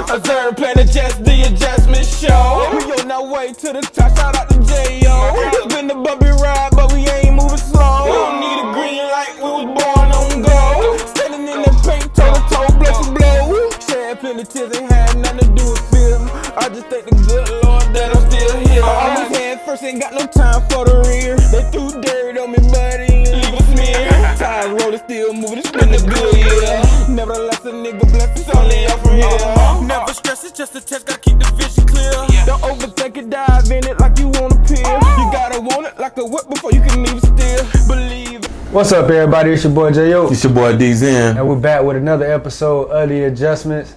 Observe, plan to just the adjustment show. We on our way to the top, shout out to J.O. It's been a bumpy ride, but we ain't moving slow. We don't need a green light, we was born on go. Standing in the paint, toe to toe, bless and blow. Shed plenty tears, ain't had nothing to do with fear. I just thank the good Lord that I'm still here. I always had first, ain't got no time for the rear. They threw dirt on me, but it ain't leave a smear. Tires rolling, still moving, it's been a good year. Nevertheless, a nigga blessed, it's only up from here. Never stress, it's just a test, gotta keep the vision clear. Don't overthink it, dive in it like you want a pill. You gotta want it like a whip before you can even still believe. What's up, everybody? It's your boy J.O. It's your boy D-Zen. And we're back with another episode of The Adjustments.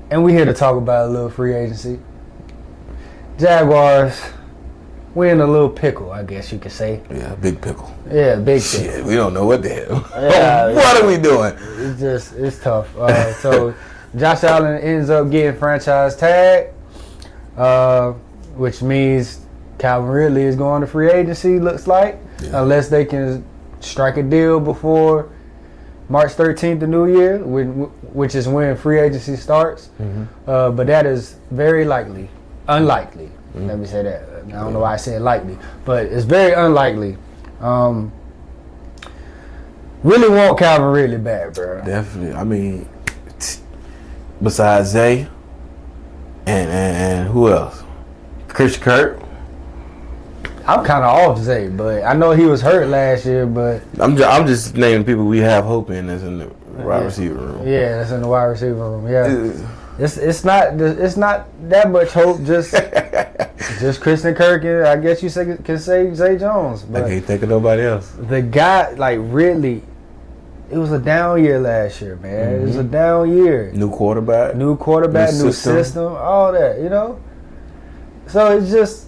And we're here to talk about a little free agency. Jaguars, we're in a little pickle, I guess you could say. Yeah, big pickle. Yeah, big pickle. Shit, we don't know what the hell. Yeah, what are we doing? It's tough. So Josh Allen ends up getting franchise tag, which means Calvin Ridley is going to free agency, looks like, unless they can strike a deal before March 13th, the new year, which is when free agency starts. But that is very unlikely. Let me say that. I don't know why I said likely, but it's very unlikely. Really want Calvin Ridley back, bro. Definitely. I mean, besides Zay and who else? Chris Kirk. I'm kind of off Zay, but I know he was hurt last year. But I'm just naming people we have hope in that's in the wide receiver room. Yeah, that's in the wide receiver room. Yeah, it's not that much hope. Just Christian Kirk, and I guess you can say Zay Jones. But I can't think of nobody else. The guy, like, really, it was a down year last year, man. It was a down year. New quarterback, new system, all that, you know. So it's just.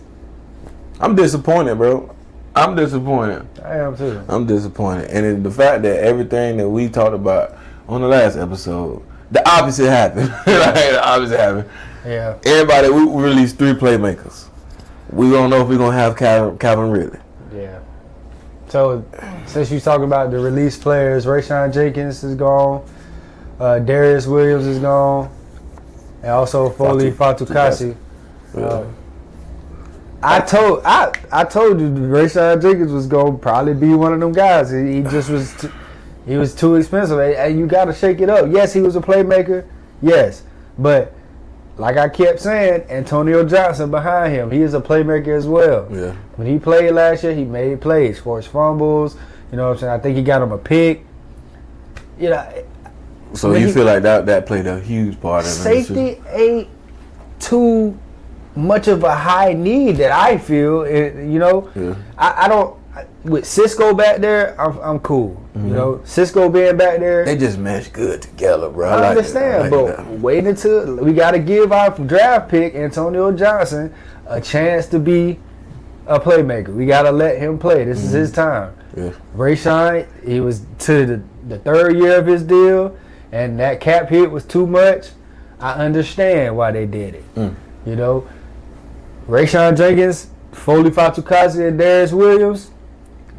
I'm disappointed, bro. I'm disappointed. I am too. I'm disappointed. And the fact that everything that we talked about on the last episode, the opposite happened. The opposite happened. Yeah. Everybody, we released 3 playmakers. We don't know if we're going to have Calvin Ridley. Yeah. So, since you're talking about the released players, Rayshawn Jenkins is gone. Darius Williams is gone. And also Foley Fatukasi. I told you Rayshawn Jenkins was gonna probably be one of them guys. He just was too expensive. And you got to shake it up. Yes, he was a playmaker. Yes, but like I kept saying, Antonio Johnson behind him, he is a playmaker as well. Yeah. When he played last year, he made plays, forced fumbles. You know what I'm saying? I think he got him a pick. You know. So you feel like that played a huge part in it? Safety ain't too much of a high need that I feel, you know. Yeah. I don't. With Cisco back there, I'm cool. You know, Cisco being back there, they just mesh good together, bro. I understand, but wait until we got to give our draft pick Antonio Johnson a chance to be a playmaker. We got to let him play. This is his time. Yeah. Rayshawn, he was to the 3rd year of his deal, and that cap hit was too much. I understand why they did it. You know. Rayshawn Jenkins, Foley Fatukasi, and Darius Williams,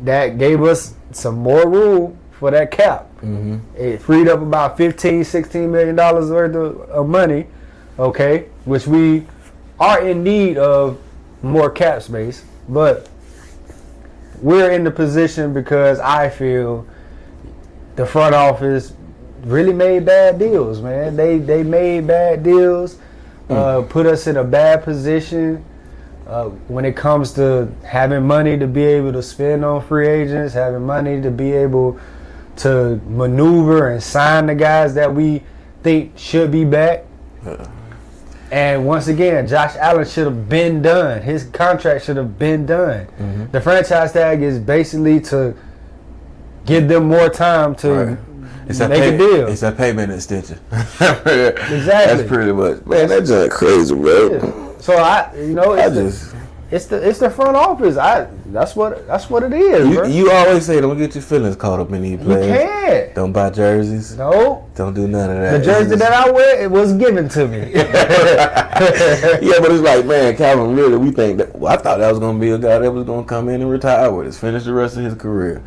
that gave us some more room for that cap. It freed up about $15-16 million worth of money, okay, which we are in need of more cap space. But we're in the position because I feel the front office really made bad deals, man. They made bad deals, put us in a bad position. When it comes to having money to be able to spend on free agents, having money to be able to maneuver and sign the guys that we think should be back. And once again, Josh Allen should have been done. His contract should have been done. The franchise tag is basically to give them more time to make a deal. It's a payment extension. Exactly. That's pretty much. Man, that's just crazy, bro. Yeah. So it's the front office. That's what it is. Bro. You always say don't get your feelings caught up in these players. You can't. Don't buy jerseys. No. Don't do none of that. The jersey that I wear, it was given to me. Yeah, but it's like, man, Calvin Ridley, we think that. Well, I thought that was gonna be a guy that was gonna come in and retire with us, finish the rest of his career.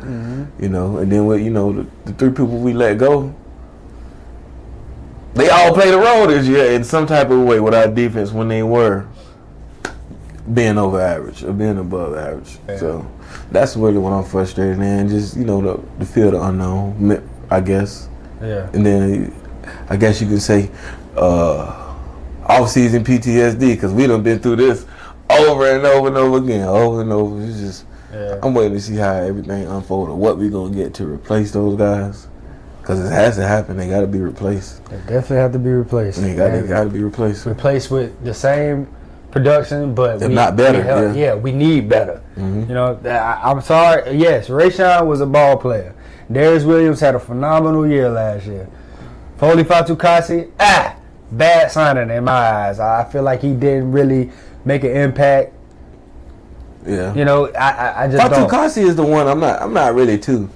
You know, and then with the 3 people we let go. they all played a role this year in some type of way with our defense when they were being over average or being above average. Yeah. So that's really what I'm frustrated in. Just, you know, the fear of the unknown, I guess. Yeah. And then I guess you could say off-season PTSD, because we done been through this over and over and over again, over and over. It's just, I'm waiting to see how everything unfolded, what we gonna get to replace those guys, because it has to happen. They got to be replaced. They definitely have to be replaced. They got to be replaced. Replaced with the same production, but if not better. We need better. Mm-hmm. You know, I'm sorry. Yes, Rayshawn was a ball player. Darius Williams had a phenomenal year last year. Foley Fatukasi, bad signing in my eyes. I feel like he didn't really make an impact. Yeah. You know, I just don't. Fatukasi is the one I'm not really too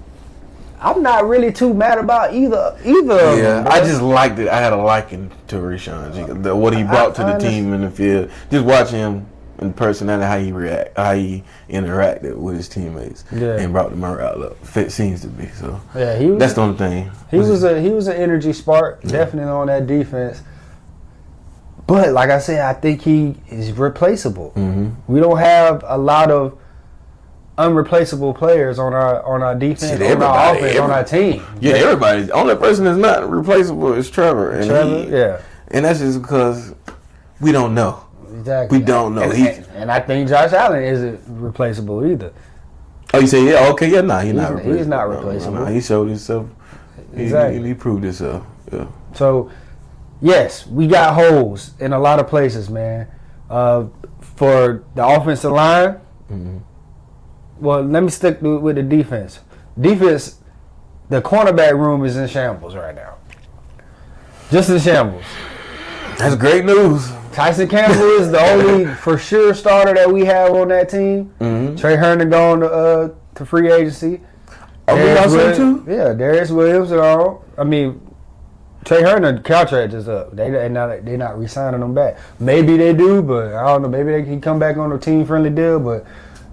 mad about either of them. Yeah, I just liked it. I had a liking to Rashawn. What he brought to the team in the field. Just watching him in personality, how he interacted with his teammates, and brought the morale up. Seems to be so. Yeah, that's the only thing. He was an energy spark, definitely on that defense. But like I said, I think he is replaceable. Mm-hmm. We don't have a lot of unreplaceable players on our defense, on our offense, on our team. Yeah, everybody. The only person that's not replaceable is Trevor. And and that's just because we don't know. Exactly. We don't know. And I think Josh Allen isn't replaceable either. Oh, you say he's not replaceable. He's not replaceable. No, he showed himself. Exactly. He proved himself. Yeah. So, yes, we got holes in a lot of places, man. For the offensive line. Mm-hmm. Well, let me stick with the defense. Defense, the cornerback room is in shambles right now. Just in shambles. That's great news. Tyson Campbell is the only for sure starter that we have on that team. Mm-hmm. Trey Herndon gone to free agency. Darius Williams too? Yeah, Darius Williams are all. I mean, Trey Herndon contract is up. They're not re-signing him back. Maybe they do, but I don't know. Maybe they can come back on a team-friendly deal, but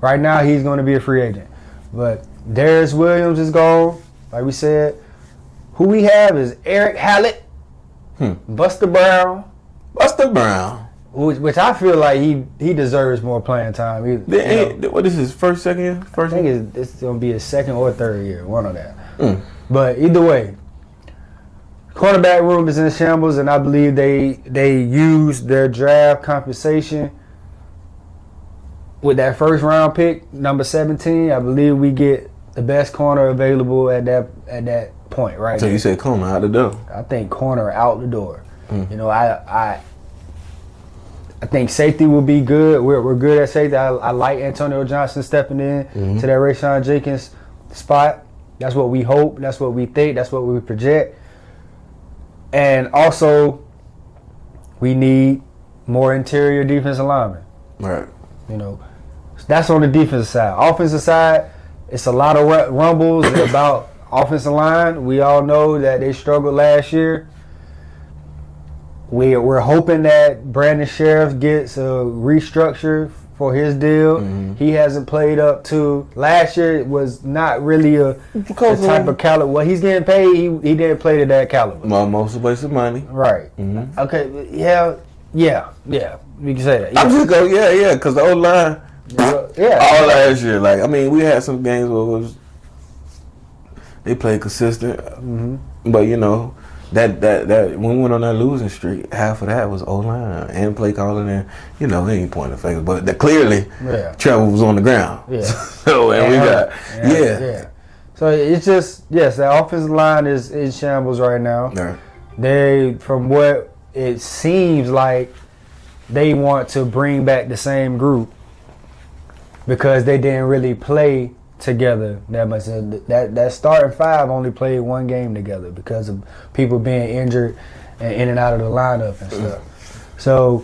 right now, he's going to be a free agent. But Darius Williams is gone, like we said. Who we have is Eric Hallett, Buster Brown. Which I feel like he deserves more playing time. What is his second year? I think it's going to be his second or third year, one of that. But either way, cornerback room is in shambles, and I believe they used their draft compensation. With that first round pick, number 17, I believe we get the best corner available at that point, right? So you say corner out the door? I think corner out the door. You know, I think safety will be good. We're good at safety. I like Antonio Johnson stepping in to that Rayshawn Jenkins spot. That's what we hope. That's what we think. That's what we project. And also, we need more interior defensive linemen. Right. You know, that's on the defensive side. Offensive side, it's a lot of rumbles about offensive line. We all know that they struggled last year. We're hoping that Brandon Sheriff gets a restructure for his deal. He hasn't played up to last year. It was not really a type of caliber. Well, he's getting paid. He didn't play to that caliber. Well, most waste of money. Right. Okay. Yeah. We can say that. Yeah. I'm just going, because the old line, all last year. Like, I mean, we had some games where they played consistent, but you know that when we went on that losing streak, half of that was O line and play calling, and you know they ain't pointing fingers, but clearly Trevor was on the ground. Yeah. So and we got So it's just the offensive line is in shambles right now. Yeah. They, from what it seems like, they want to bring back the same group because they didn't really play together that much. That starting five only played one game together because of people being injured and in and out of the lineup and stuff. So,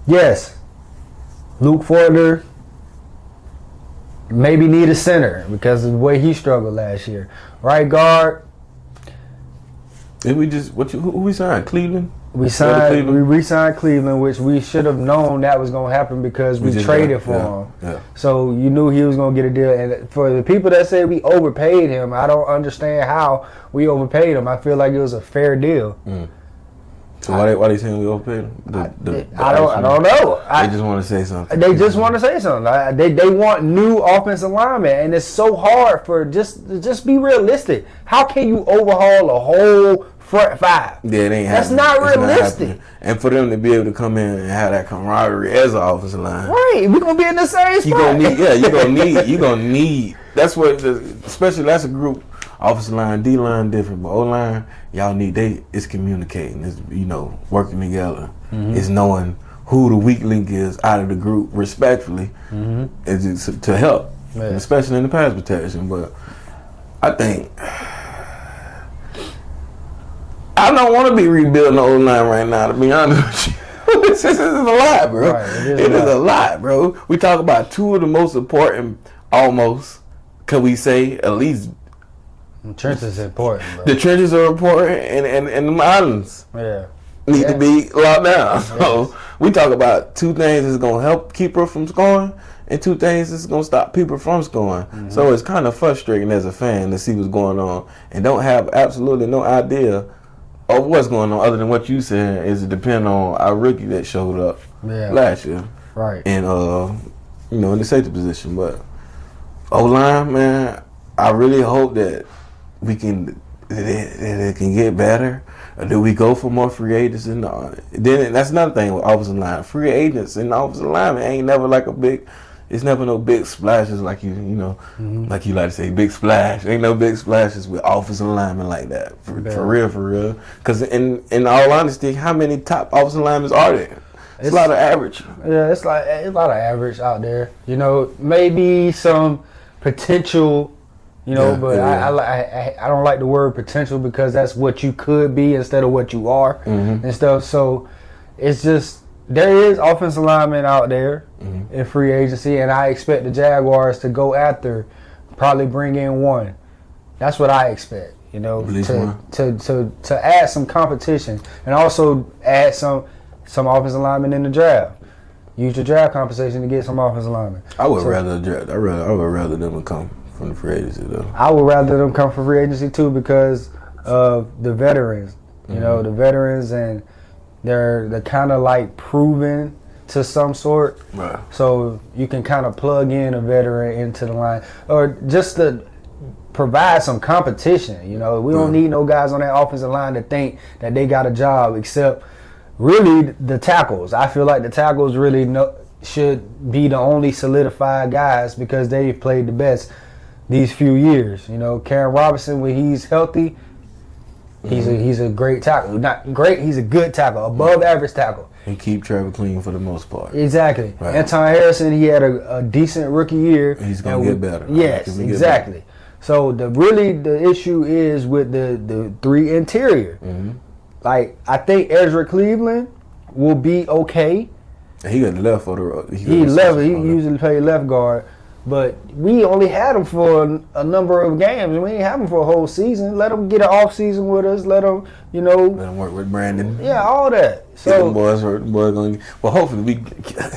yes, Luke Fortner maybe need a center because of the way he struggled last year. Right guard. Did we just who we signed? Cleveland? We re-signed Cleveland, which we should have known that was going to happen because we traded for him. Yeah. So you knew he was going to get a deal. And for the people that say we overpaid him, I don't understand how we overpaid him. I feel like it was a fair deal. So why they saying we overpaid them? I don't know. They just want to say something. They just want to say something. They want new offensive linemen, and it's so hard for just be realistic. How can you overhaul a whole front five? Yeah, it ain't That's happening. not realistic. And for them to be able to come in and have that camaraderie as an offensive line, right? We're gonna be in the same spot. You gonna need. That's what, especially that's a group. Offensive line, D line different, but O line, y'all need. It's communicating. It's working together. Mm-hmm. It's knowing who the weak link is out of the group, respectfully, is to help, especially in the pass protection. But I think I don't want to be rebuilding the O line right now. To be honest with you, this is a lot, bro. Right, it is a lot, bro. We talk about two of the most important, almost. Can we say at least? The trenches are important, bro. The trenches are important, and the mountains need to be locked down. Yes. So we talk about two things that's going to help keep her from scoring, and two things that's going to stop people from scoring. Mm-hmm. So it's kind of frustrating as a fan to see what's going on and don't have absolutely no idea of what's going on other than what you said is it depend on our rookie that showed up last year. Right. And, in the safety position. But O-line, man, I really hope that we can, it can get better. Or do we go for more free agents? Then that's another thing with offensive line. Free agents and offensive linemen ain't never like it's never no big splashes like like you like to say, big splash. Ain't no big splashes with offensive linemen like that. For real. Because in all honesty, how many top offensive linemen are there? It's a lot of average. Yeah, it's a lot of average out there. Maybe some potential. But I don't like the word potential because that's what you could be instead of what you are and stuff. So it's just there is offensive linemen out there in free agency, and I expect the Jaguars to go after, probably bring in one. That's what I expect. To add some competition and also add some offensive linemen in the draft. Use your draft compensation to get some offensive linemen. I would rather them come from the free agency though. I would rather them come from free agency too because of the veterans. The veterans, and they're kind of like proven to some sort. Right. So you can kind of plug in a veteran into the line, or just to provide some competition. We don't need no guys on that offensive line to think that they got a job, except really the tackles. I feel like the tackles really should be the only solidified guys because they've played the best these few years. Karen Robinson, when he's healthy, he's a great tackle. Not great, he's a good tackle, above average tackle. And keep Trevor clean for the most part. Exactly. Right. Anton Harrison, he had a decent rookie year. He's gonna get better. Yes, exactly. So the issue is with the three interior. Like, I think Ezra Cleveland will be okay. He got the left for the. He usually play left guard, but we only had him for a number of games, and we ain't have him for a whole season. Let him get an off season with us. Let him, Let him work with Brandon. Yeah, all that. So boys going. Well, hopefully we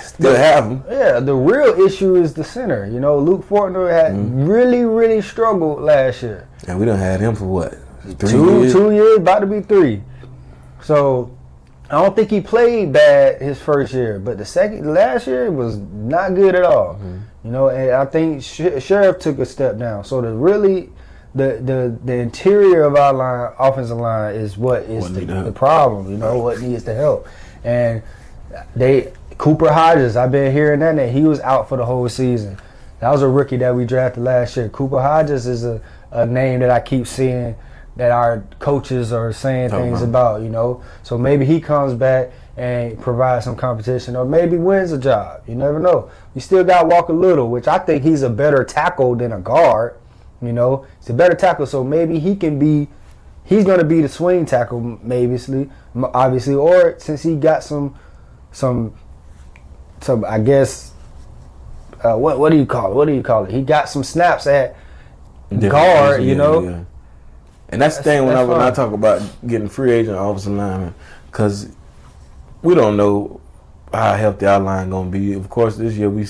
still have him. Yeah, the real issue is the center. Luke Fortner had really, really struggled last year. And we done had him for what? 2 years, about to be 3. So I don't think he played bad his first year, but last year was not good at all. And I think Sheriff took a step down. So the interior of our offensive line is what is the problem. What needs to help. And Cooper Hodges, I've been hearing that he was out for the whole season. That was a rookie that we drafted last year. Cooper Hodges is a name that I keep seeing that our coaches are saying things about, So maybe he comes back and provides some competition, or maybe wins a job. You never know. You still got Walker Little, which I think he's a better tackle than a guard. He's a better tackle, so maybe he's going to be the swing tackle, obviously, or since he got some I guess, what do you call it? He got some snaps at guard, Yeah. And that's the thing when I talk about getting free agent offensive linemen, because we don't know how healthy our line going to be. Of course, this year we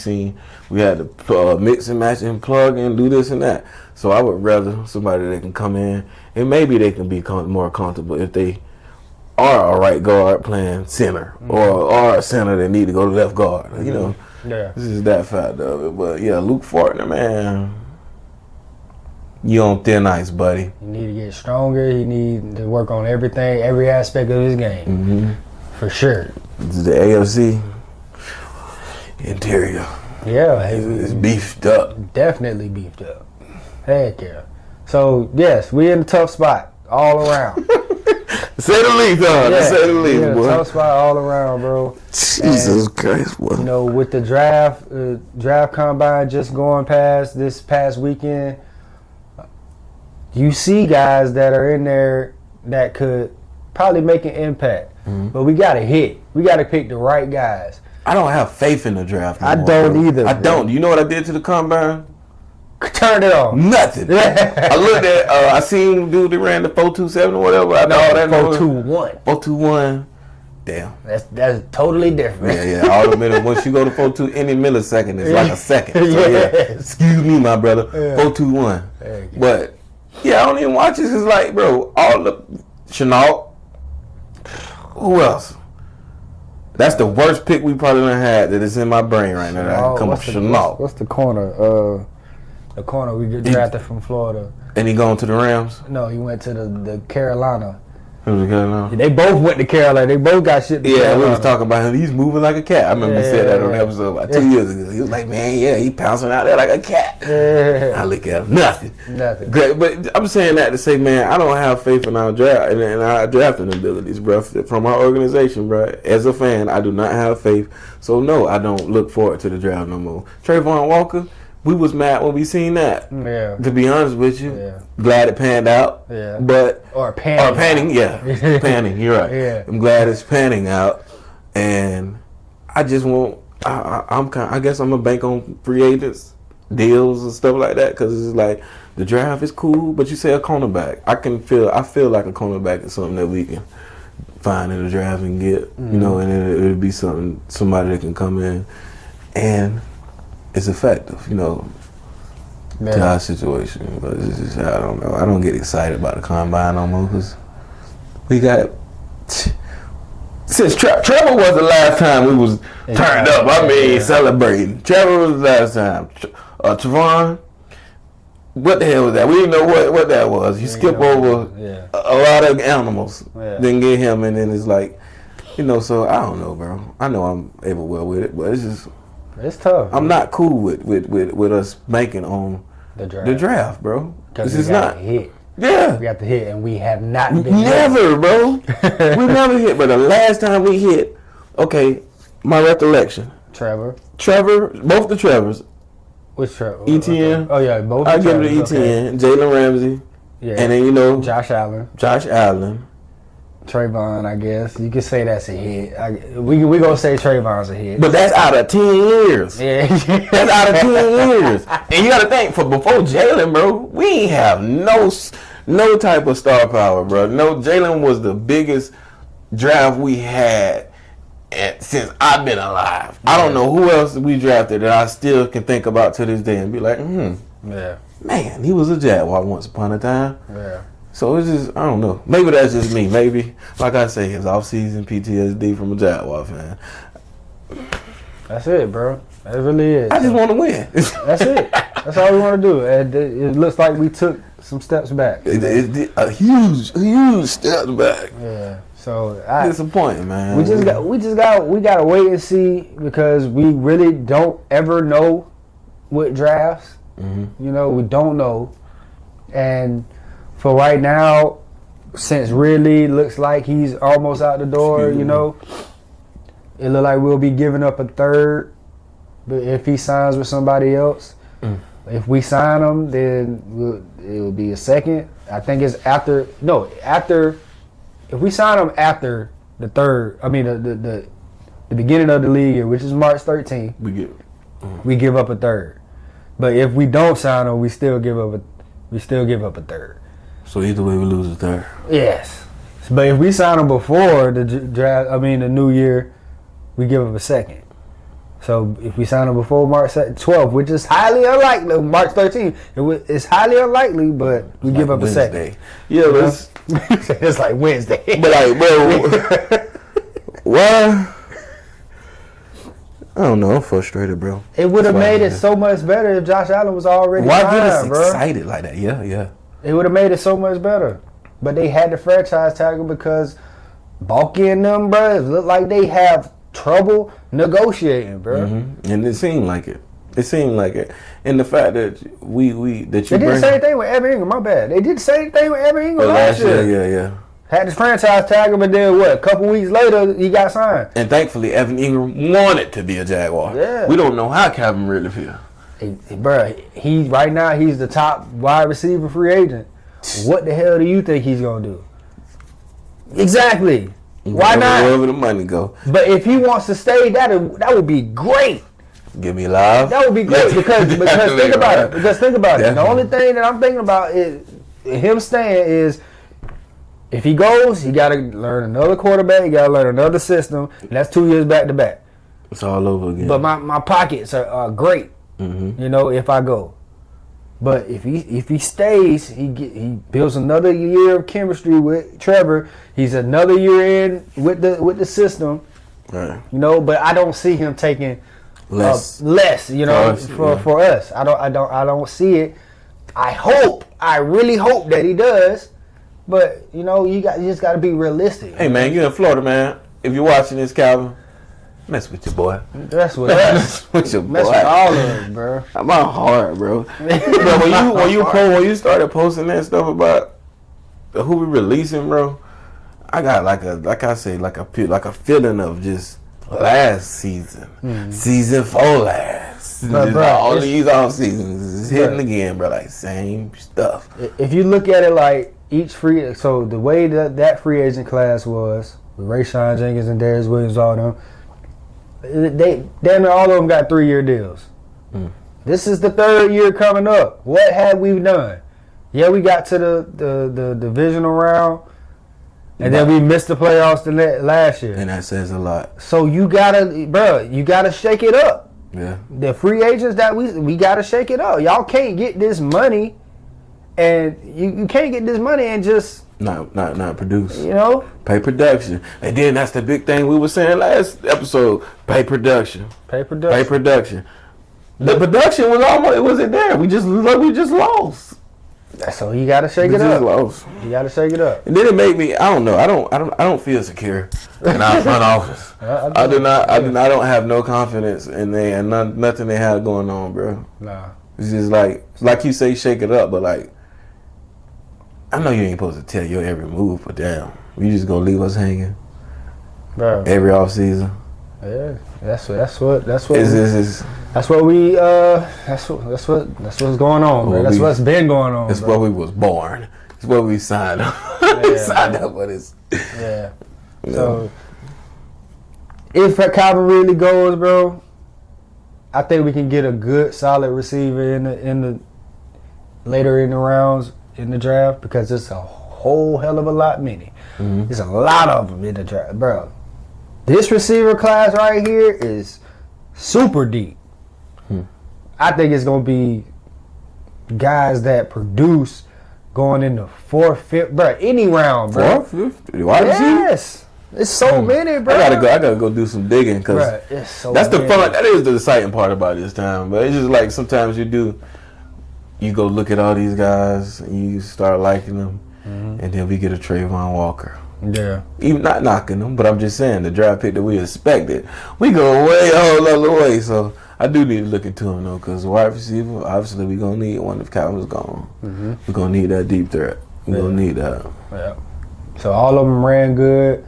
had to mix and match and plug and do this and that. So I would rather somebody that can come in and maybe they can be more comfortable if they or a right guard playing center, or a center that need to go to left guard. You know, this is that factor of it. But yeah, Luke Fortner, man, you on thin ice, buddy. He need to get stronger. He need to work on everything, every aspect of his game, for sure. This is the AFC interior. Yeah, it's beefed up. Definitely beefed up. Heck yeah. So yes, we in a tough spot all around. Say the least, say the least, boy. Tough spot all around, bro. Jesus Christ, boy. You know, with the draft combine just going past this past weekend, you see guys that are in there that could probably make an impact. But we got to hit. We got to pick the right guys. I don't have faith in the draft. I don't either. I don't. You know what I did to the combine? Turn it on. Nothing. I looked at. I seen dude that ran the 4.27 or whatever. I know all that. 4.21. 4.21. Damn. That's totally different. Yeah. All the minutes. Once you go to 4.2, any millisecond is like a second. So yeah. Excuse me, my brother. 4.21. But yeah, I don't even watch this. It's like, bro, all the Chenault. Who else? That's the worst pick we probably done had that is in my brain right now. That come up Chenault. What's the corner? The corner we get drafted from Florida. And he going to the Rams? No, he went to the Carolina. Who's the Carolina? They both went to Carolina. They both got shit to Carolina. We was talking about him. He's moving like a cat. I remember he said that on the episode about 2 years ago. He was like, man, he pouncing out there like a cat. I look at him. Nothing. Great. But I'm saying that to say, man, I don't have faith in our draft and our drafting abilities, bro, from our organization, bro. As a fan, I do not have faith. So, no, I don't look forward to the draft no more. Trayvon Walker, we was mad when we seen that. Yeah. To be honest with you. Yeah. Glad it panned out. Yeah. But panning, yeah. Panning, you're right. Yeah. I'm glad it's panning out. And I just want I guess I'm gonna bank on free agents, deals and stuff like that, because it's like the draft is cool, but you say a cornerback. I feel like a cornerback is something that we can find in the draft and get, you know, and it'll be somebody that can come in and it's effective, you know, to our situation. But it's just, I don't know. I don't get excited about the combine no more because we got. Since Trevor was the last time we was turned up, celebrating. Trevor was the last time. Trevon, what the hell was that? We didn't know what that was. You skip over a lot of animals, then get him, and then it's like, you know, so I don't know, bro. I know I'm able well with it, but it's just. It's tough. I'm not cool with us banking on the draft, bro. Because it's not hit. Yeah, we got to hit, and we have not been never, bro. We never hit. But the last time we hit, okay, my recollection. Trevor, both the Trevors. Which Trevor? ETN. Oh yeah, both. I give it to ETN. Jalen Ramsey. Yeah. And then Josh Allen. Trayvon, I guess. You could say that's a hit. We gonna say Trayvon's a hit. But that's out of 10 years. Yeah. That's out of 10 years. And you gotta think, before Jalen, bro, we ain't have no type of star power, bro. No, Jalen was the biggest draft we had since I've been alive. Yeah. I don't know who else we drafted that I still can think about to this day and be like, yeah, man, he was a Jaguar once upon a time. Yeah. So it's just, I don't know. Maybe that's just me. Maybe, like I say, it's off-season PTSD from a Jaguar fan. That's it, bro. That really is. I just want to win. That's it. That's all we want to do. And it looks like we took some steps back. A huge steps back. Yeah. So disappointing, man. We gotta wait and see, because we really don't ever know with drafts. Mm-hmm. You know, we don't know. And for right now, since really looks like he's almost out the door, you know, it look like we'll be giving up a third. But if he signs with somebody else, if we sign him, then it will be a second. I think it's after. If we sign him after the third, I mean the beginning of the league year, which is March 13th, we give up a third. But if we don't sign him, we still give up a third. So either way, we lose a third. Yes, but if we sign him before the draft, the new year, we give up a second. So if we sign him before March 12th, which is highly unlikely, March 13th, it's highly unlikely, but we give up Wednesday. a second. Yeah, but it's like Wednesday. But like, bro, why? I don't know. I'm frustrated, bro. It would have made it so much better if Josh Allen was already Why signed, get us bro. excited like that? Yeah. It would have made it so much better. But they had to franchise tag him because Balky and them, bro, it look like they have trouble negotiating, bro. And it seemed like it. It seemed like it. And the fact that that you they did the same thing with Evan Ingram. My bad. They did the same thing with Evan Ingram last year. Yeah. Had to franchise tag him, and then what? A couple weeks later, he got signed. And thankfully, Evan Ingram wanted to be a Jaguar. Yeah. We don't know how Calvin really feels. Bro, right now he's the top wide receiver free agent. What the hell do you think he's gonna do? Exactly. Why not? Wherever the money go. But if he wants to stay, that would be great. Give me live. That would be great because think about it. Because think about it. The Definitely. only thing that I'm thinking about is him staying is if he goes, he got to learn another quarterback. He got to learn another system, and that's 2 years back to back. It's all over again. But my pockets are great. You know, if I go. But if he stays, he builds another year of chemistry with Trevor. He's another year in with the system. Right. You know, but I don't see him taking Less. You know, for us. I don't see it. I really hope that he does. But you know, you just got to be realistic. Hey man, you're in Florida, man. If you're watching this, Calvin, mess with your boy. That's what us. With your boy. Mess with all of us, bro. My heart, bro. Bro, when you started posting that stuff about who we releasing, bro, I got like a feeling of just last season, season 4 last. But, bro, all these off seasons is hitting again, bro. Like same stuff. If you look at it like so the way that free agent class was with Rayshon Jenkins and Darius Williams, all them. They damn near all of them got 3-year deals. This is the 3rd year coming up. What have we done? Yeah, we got to the divisional round, and then we missed the playoffs last year. And that says a lot. So you gotta shake it up. Yeah. The free agents that we gotta shake it up. Y'all can't get this money, and you can't get this money and just not produce. You know, pay production. And then that's the big thing we were saying last episode. Pay production. Pay production. The production was almost, it wasn't there. We just lost. So you gotta shake it up. Lost. You gotta shake it up. And then it made me, I don't know. I don't feel secure in our front office. I don't have no confidence in they and nothing they have going on, bro. Nah. It's just like you say, shake it up, but like, I know you ain't supposed to tell your every move, but damn, you just gonna leave us hanging, bro. Every off season. Yeah, that's what's going on, bro. That's what's been going on. It's bro. where we was born. It's where we signed up. We signed up for this. Yeah. So if Calvin really goes, bro, I think we can get a good, solid receiver in the later in the rounds in the draft because it's a whole hell of a lot many. There's a lot of them in the draft, bro. This receiver class right here is super deep. I think it's gonna be guys that produce going in the 4th, 5th, bro. Any round, bro. 4th, 5th, wide receiver? Yes. It's so many, bro. I gotta go do some digging because that's the fun. That is the exciting part about this time. But it's just like sometimes you go look at all these guys and you start liking them, and then we get a Trayvon Walker. Yeah. Even not knocking them, but I'm just saying the draft pick that we expected, we go way a whole other way. So I do need to look into him though, because wide receiver, obviously we gonna need one if Calvin's gone. We're gonna need that deep threat. We're gonna need that. Yeah. So all of them ran good.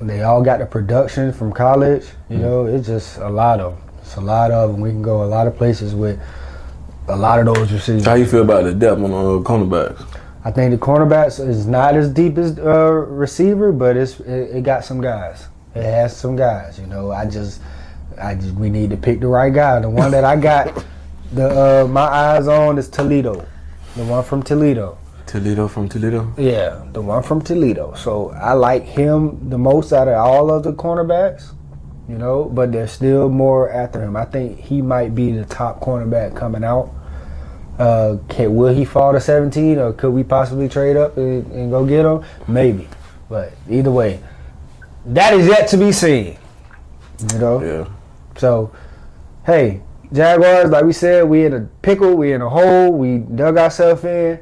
They all got the production from college. You know, it's just a lot of them. It's a lot of them. We can go a lot of places with a lot of those receivers. How you feel about the depth on the cornerbacks? I think the cornerbacks is not as deep as receiver, but it got some guys. It has some guys. You know, we need to pick the right guy. The one that I got my eyes on is Toledo, the one from Toledo. Toledo from Toledo? Yeah, the one from Toledo. So I like him the most out of all of the cornerbacks. you know, but there's still more after him. I think he might be the top cornerback coming out. Will he fall to 17, or could we possibly trade up and go get him? Maybe. But either way, that is yet to be seen. You know? Yeah. So, hey, Jaguars, like we said, we in a pickle, we in a hole, we dug ourselves in,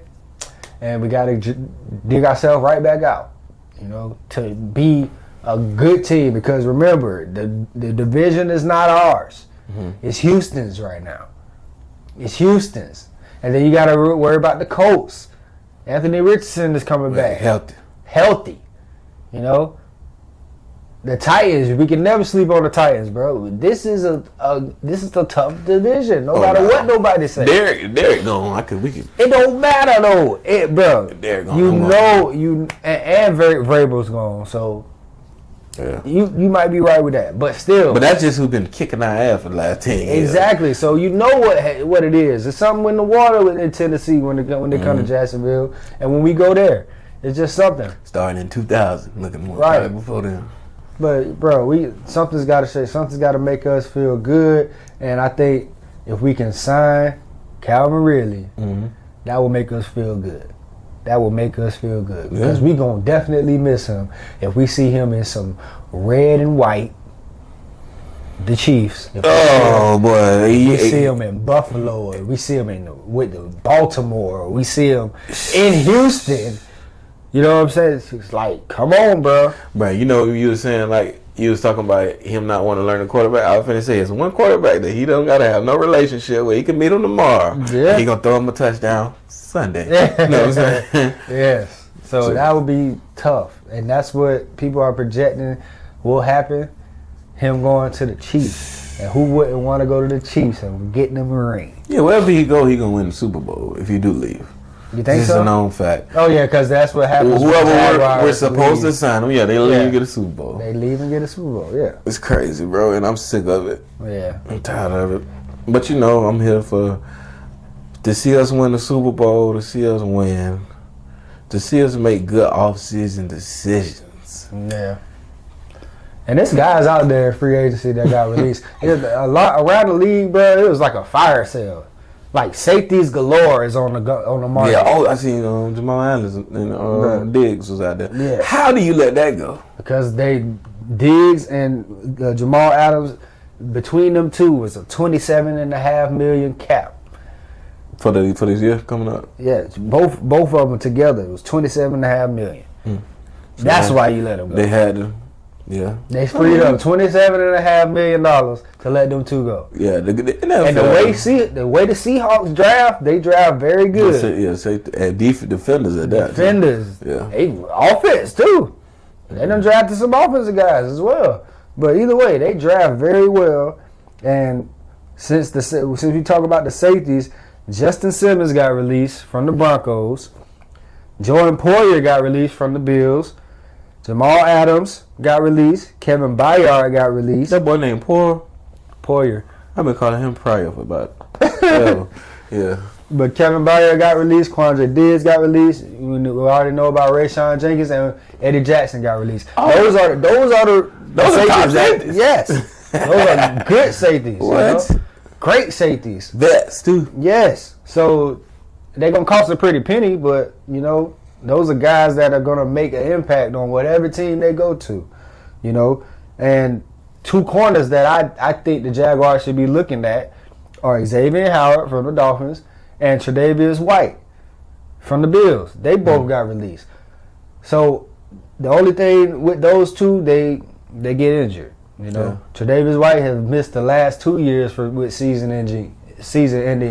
and we got to dig ourselves right back out, you know, to be a good team. Because remember, the division is not ours. Mm-hmm. It's Houston's right now. It's Houston's. And then you got to worry about the Colts. Anthony Richardson is coming back. Healthy. You know? The Titans, we can never sleep on the Titans, bro. This is a tough division. No matter what nobody says. Derek gone. It don't matter though, bro. Derek gone. You know and Vrabel's gone. So yeah, you might be right with that, but still. But that's just who's been kicking our ass for the last 10 years. Exactly. So you know what it is. It's something in the water in Tennessee when they come to Jacksonville, and when we go there, it's just something. Starting in 2000, looking more right before then. But bro, something's got to shake. Something's got to make us feel good, and I think if we can sign Calvin Ridley, that will make us feel good. That will make us feel good because we gonna definitely miss him if we see him in some red and white. The Chiefs. Oh boy, we see him in Buffalo, or we see him with the Baltimore, or we see him in Houston. You know what I'm saying? It's like, come on, bro. Bro, you know, you were saying, like, you was talking about him not wanting to learn the quarterback. I was finna say, it's one quarterback that he don't got to have no relationship with. He can meet him tomorrow. Yeah. He going to throw him a touchdown Sunday. You know what I'm saying? Yes. So that would be tough. And that's what people are projecting will happen. Him going to the Chiefs. And who wouldn't want to go to the Chiefs and getting them a ring? Yeah, wherever he go, he going to win the Super Bowl if you do leave. You think this so? is a known fact. Oh, yeah, because that's what happens. Whoever we're supposed to sign them, they leave and get a Super Bowl. They leave and get a Super Bowl, yeah. It's crazy, bro, and I'm sick of it. Yeah. I'm tired of it. But, you know, I'm here to see us win the Super Bowl, to see us win, to see us make good off-season decisions. Yeah. And there's guys out there in free agency that got released. A lot around the league, bro, it was like a fire sale. Like safeties galore is on the market. Yeah, I seen Jamal Adams and Diggs was out there. Yeah. How do you let that go? Because Diggs and Jamal Adams, between them two was a $27.5 million cap for this year coming up. Yeah, both of them together it was $27.5 million. So that's why you let them go. They had to. Yeah, they freed up $27.5 million to let them two go. Yeah, and the way the Seahawks draft, they draft very good. And defenders at that. Defenders, offense too. They done drafted some offensive guys as well. But either way, they draft very well. And since we talk about the safeties, Justin Simmons got released from the Broncos. Jordan Poyer got released from the Bills. Jamal Adams got released. Kevin Byard got released. That boy named Poyer. I've been calling him Pryor for about yeah. But Kevin Byard got released. Quandre Diggs got released. We already know about Rayshawn Jenkins, and Eddie Jackson got released. Those are the top safeties. Yes. Those are good safeties. What? You know? Great safeties. Vets too. Yes. So they're gonna cost a pretty penny, but you know, those are guys that are going to make an impact on whatever team they go to, you know. And two corners that I think the Jaguars should be looking at are Xavier Howard from the Dolphins and Tre'Davious White from the Bills. They both got released. So the only thing with those two, they get injured, you know. Yeah. Tre'Davious White has missed the last 2 years with season-ending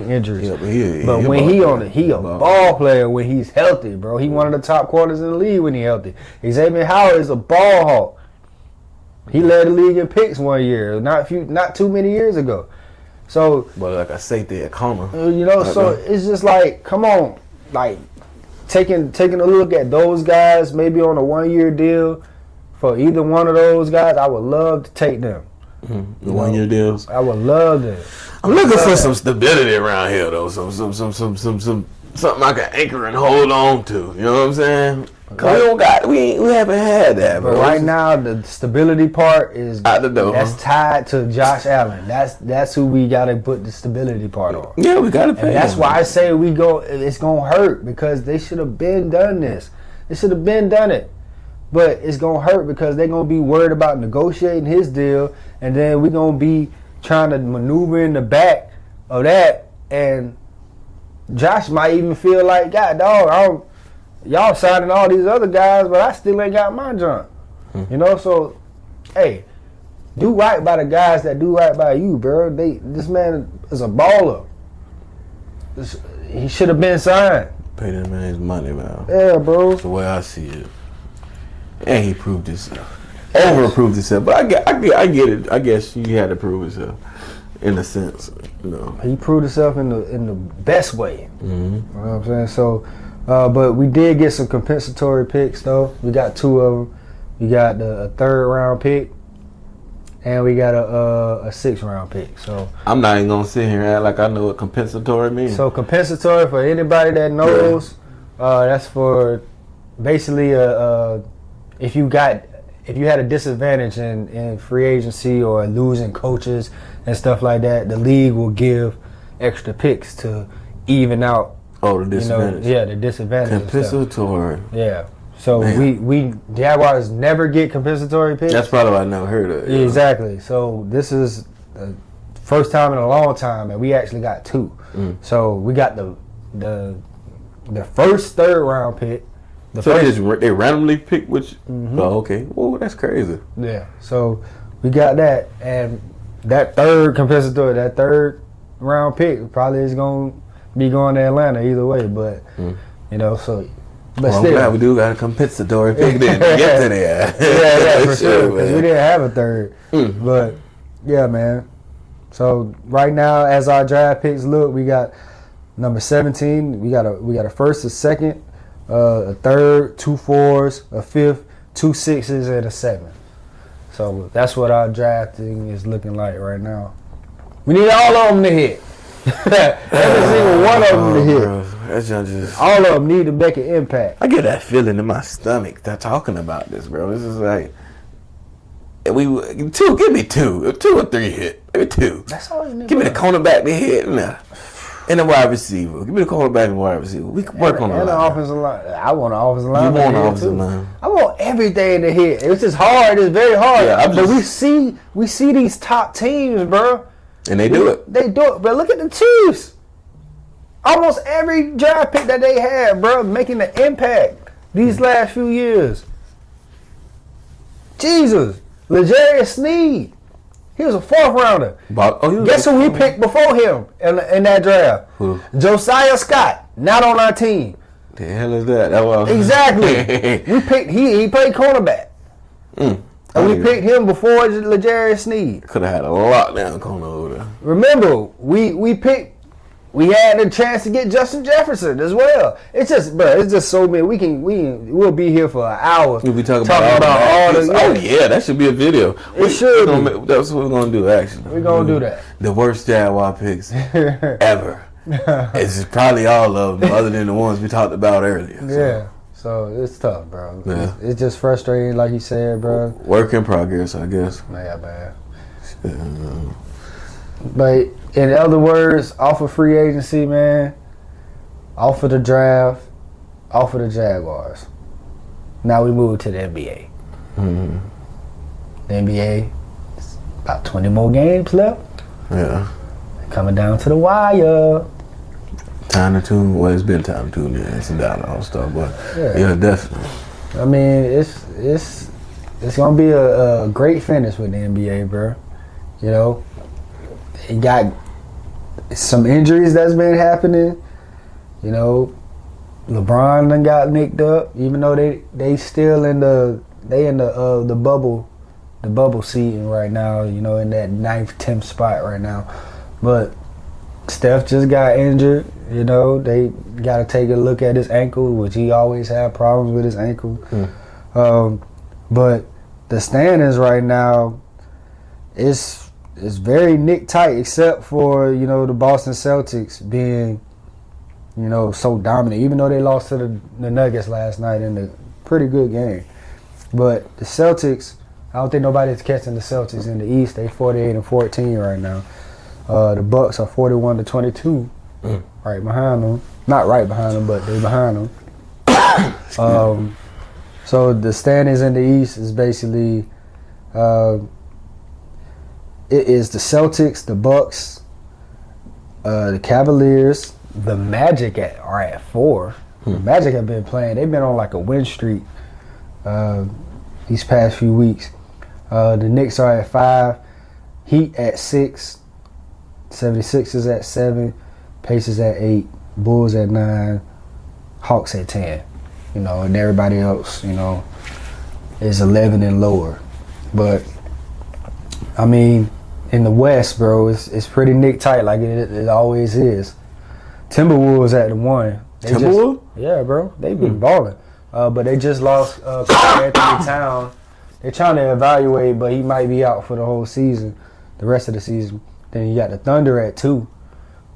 injuries. Yeah, but when he a ball player when he's healthy, bro. He one of the top corners in the league when he's healthy. Xavier Howard is a ball hawk. He led the league in picks one year, not too many years ago. So, but like I say, at corner, you know. So it's just like, come on, like taking a look at those guys, maybe on a 1-year deal for either one of those guys. I would love to take them. The 1-year deals. I would love that. I'm looking for some stability around here, though. Something I can anchor and hold on to. You know what I'm saying? Cause we haven't had that, bro. But right now, the stability part is out the door. That's tied to Josh Allen. That's who we got to put the stability part on. Yeah, we got to pay. And that's why I say it's gonna hurt because they should have been done this. They should have been done it. But it's gonna hurt because they're gonna be worried about negotiating his deal, and then we're gonna be trying to maneuver in the back of that, and Josh might even feel like, God dog, y'all signing all these other guys, but I still ain't got my junk. You know, so hey, do right by the guys that do right by you, bro. This man is a baller. He should have been signed. Pay that man his money, man. Yeah, bro. That's the way I see it. And he proved himself. Over-proved himself. But I get it. I guess you had to prove himself in a sense. You know. He proved himself in the best way. Mm-hmm. You know what I'm saying? So, but we did get some compensatory picks, though. We got 2 of them. We got a 3rd round pick, and we got a 6th round pick. So I'm not even gonna sit here and act like I know what compensatory means. So compensatory, for anybody that knows, that's for basically if you had a disadvantage in free agency or losing coaches and stuff like that, the league will give extra picks to even out. Oh, the disadvantage. The disadvantage. Compensatory. Yeah. So we Jaguars never get compensatory picks. That's probably what I never heard of. Yeah. Exactly. So this is the first time in a long time, and we actually got 2. So we got the first 3rd round pick. They randomly pick which. Mm-hmm. Oh, okay. Oh, that's crazy. Yeah. So we got that, and that 3rd compensatory, that 3rd round pick probably is going to be going to Atlanta either way. But you know, so. But well, still, I'm glad we do got a compensatory pick then to get to there. yeah, for sure. Because we didn't have a 3rd. But yeah, man. So right now, as our draft picks look, we got number 17. We got a 1st, a 2nd, a 3rd, 2 4s, a 5th, 2 6s, and a 7th. So that's what our drafting is looking like right now. We need all of them to hit. Every single one of them to hit. Bro, that's just, all of them need to make an impact. I get that feeling in my stomach that talking about this, bro. This is like, give me 2 or 3 hit, maybe 2. That's all you need. Give me the cornerback to hit and the wide receiver. Give me the cornerback and wide receiver. We can work on the offensive line. I want an offensive line. You want an offensive line? I want everything to hit. It's just hard. It's very hard. Yeah, but we see these top teams, bro. And they do it. They do it. But look at the Chiefs. Almost every draft pick that they had, bro, making an impact these last few years. Jesus. L'Jarius Sneed. He was a 4th rounder. Guess who we picked before him in that draft? Who? Josiah Scott. Not on our team. The hell is that? Exactly. We picked. He played cornerback. And we picked him before L'Jarius Sneed. Could have had a lockdown corner over there. Remember, we had a chance to get Justin Jefferson as well. It's just so many. We'll be here for an hour. We'll be talking about all the. Oh yeah, that should be a video. It should. That's what we're gonna do. Actually, we're gonna do that. The worst Jaguar picks ever. It's probably all of them, other than the ones we talked about earlier. So. Yeah. So it's tough, bro. Yeah. It's just frustrating, like you said, bro. Work in progress, I guess. Yeah, man. But in other words, off of free agency, man, off of the draft, off of the Jaguars. Now we move to the NBA. Mm-hmm. The NBA, about 20 more games left. Yeah. Coming down to the wire. Time to tune. Well, it's been time to tune in. It's down all stuff, but yeah, definitely. I mean, it's gonna be a great finish with the NBA, bro. You know, it got some injuries that's been happening. You know, LeBron done got nicked up, even though they still in the bubble seating right now. You know, in that 9th, 10th spot right now, but Steph just got injured. You know, they got to take a look at his ankle, which he always had problems with his ankle. But the standings right now, it's very nick tight, except for, you know, the Boston Celtics being, you know, so dominant. Even though they lost to the Nuggets last night in the pretty good game. But the Celtics, I don't think nobody's catching the Celtics in the East. They 48-14 right now. The Bucks are 41-22, right behind them. Not right behind them, but they're behind them. So the standings in the East is basically it is the Celtics, the Bucks, the Cavaliers, the Magic are at 4. The Magic have been playing. They've been on like a win streak these past few weeks. The Knicks are at 5, Heat at 6, 76ers at 7, Pacers at 8, Bulls at 9, Hawks at 10. You know, and everybody else, you know, is 11 and lower. But I mean, in the West, bro, it's pretty nick tight like it always is. Timberwolves at the 1. Timberwolves? Yeah, bro, they've been balling. But they just lost Anthony Town. They're trying to evaluate, but he might be out for the whole season, the rest of the season. Then you got the Thunder at 2,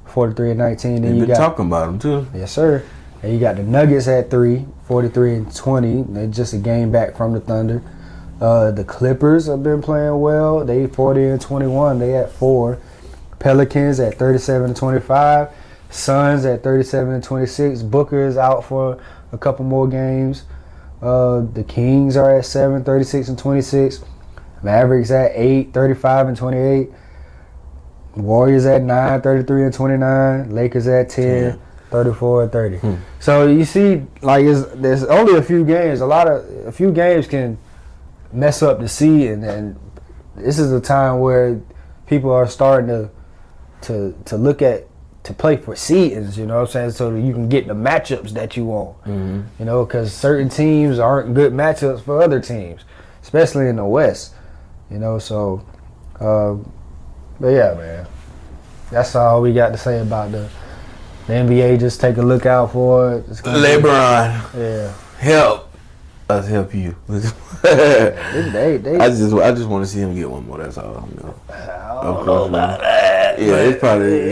43-19. Then You've been talking about them too. Yes, sir. And you got the Nuggets at 3, 43-20. They're just a game back from the Thunder. The Clippers have been playing well. They 40-21. They at 4. Pelicans at 37-25. Suns at 37-26. Booker is out for a couple more games. The Kings are at 7, 36-26. Mavericks at 8, 35-28. Warriors at 9, 33-29. Lakers at 10, 34-30. So you see, like there's only a few games. A few games can mess up the seed, and this is a time where people are starting to look at to play for seedings. You know what I'm saying? So that you can get the matchups that you want. You know, because certain teams aren't good matchups for other teams, especially in the West. You know, so. But yeah, man, that's all we got to say about the NBA. Just take a look out for it. LeBron, yeah, help us help you. I just want to see him get one more. That's all. You know. I don't know about that. Yeah, it's probably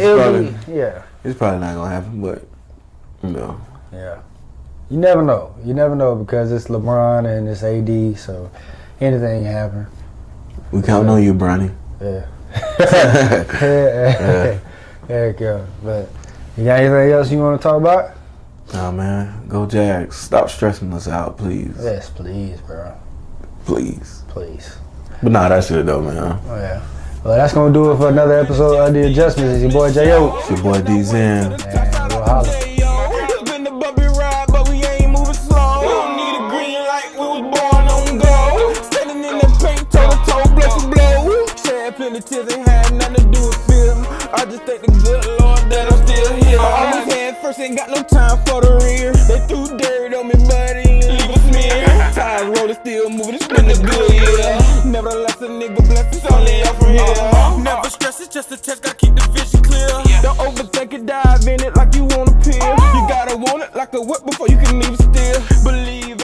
not gonna happen, but you know. Yeah, you never know. You never know because it's LeBron and it's AD, so anything can happen. We counting on you, Bronny. Yeah. There you go. But you got anything else you want to talk about? Nah, man. Go Jags. Stop stressing us out, please. Yes, please, bro. Please. But nah, that's it though, man. Oh yeah. Well, that's gonna do it for another episode of The Adjustments. It's your boy J.O. It's your boy D-Zen. And we'll holler. It's been the bumpy ride, but we ain't moving slow. We don't need a green light, we was born on go. Standing in the paint, toe to toe, bless and blow. Shed plenty tears, ain't had nothing to do with feeling. I just thank the good Lord that I'm still here. I always had first, ain't got no time for the rear. They threw dirt on me, buddy, and leave a smear. Tires rolling, still moving, it's been a good year. Nevertheless, a nigga blessed, it's only up from here. Never stress, it's just a test, gotta keep the vision clear. Don't overthink it, dive in it like you want a pill. You gotta want it like a whip before you can leave